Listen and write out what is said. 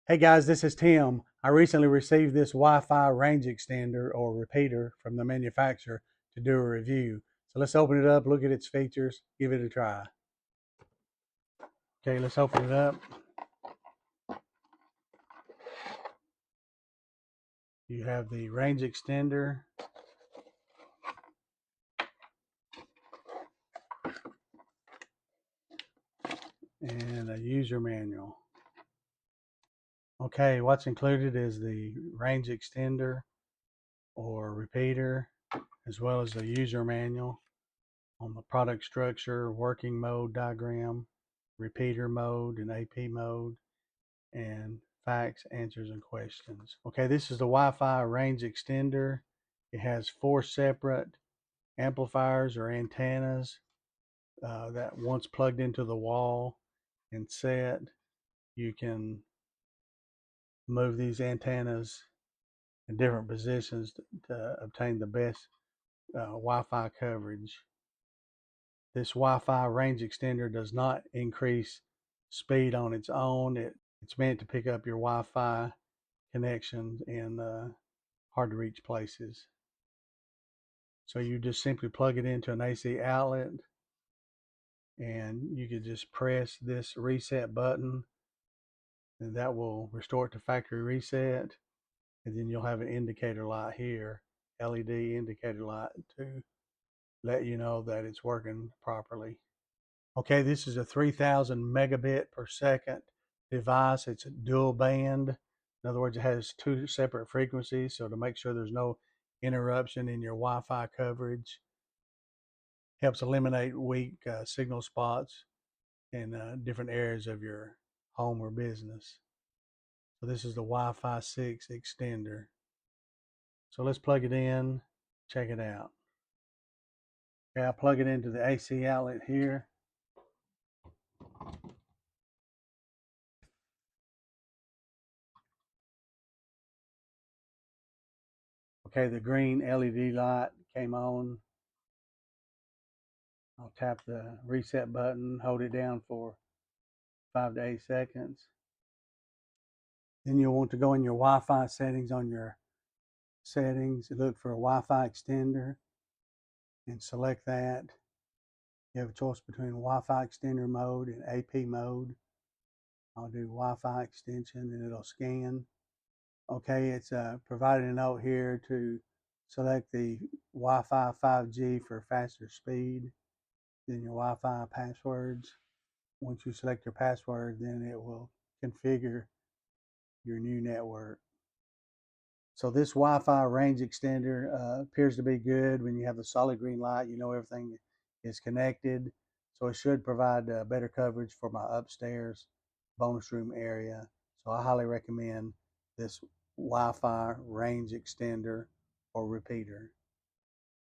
Hey guys, this is Tim. I recently received this Wi-Fi range extender or repeater from the manufacturer to do a review. So let's open it up, look at its features, give it a try. Okay, let's open it up. You have the range extender. And a user manual. Okay, what's included is the range extender or repeater, as well as the user manual on the product structure, working mode diagram, repeater mode and AP mode, and facts, answers, and questions. Okay, this is the Wi-Fi range extender. It has 4 separate amplifiers or antennas that once plugged into the wall and set, you can move these antennas in different positions to obtain the best Wi-Fi coverage. This Wi-Fi range extender does not increase speed on its own. It's meant to pick up your Wi-Fi connections in hard to reach places. So you just simply plug it into an AC outlet, and you could just press this reset button, and that will restore it to factory reset. And then you'll have an indicator light here, LED indicator light, to let you know that it's working properly. Okay, this is a 3000 megabit per second device. It's a dual band. In other words, it has 2 separate frequencies, so to make sure there's no interruption in your Wi-Fi coverage. Helps eliminate weak signal spots in different areas of your home or business. So this is the Wi-Fi 6 extender. So let's plug it in, check it out. Okay, I'll plug it into the AC outlet here. Okay, the green LED light came on. I'll tap the reset button, hold it down for 5 to 8 seconds. Then you'll want to go in your Wi-Fi settings on your settings, look for a Wi-Fi extender and select that. You have a choice between Wi-Fi extender mode and AP mode. I'll do Wi-Fi extension and it'll scan. Okay, it's provided a note here to select the Wi-Fi 5G for faster speed. Then your Wi-Fi passwords. Once you select your password, then it will configure your new network. So this Wi-Fi range extender appears to be good. When you have the solid green light, you know everything is connected. So it should provide better coverage for my upstairs bonus room area. So I highly recommend this Wi-Fi range extender or repeater.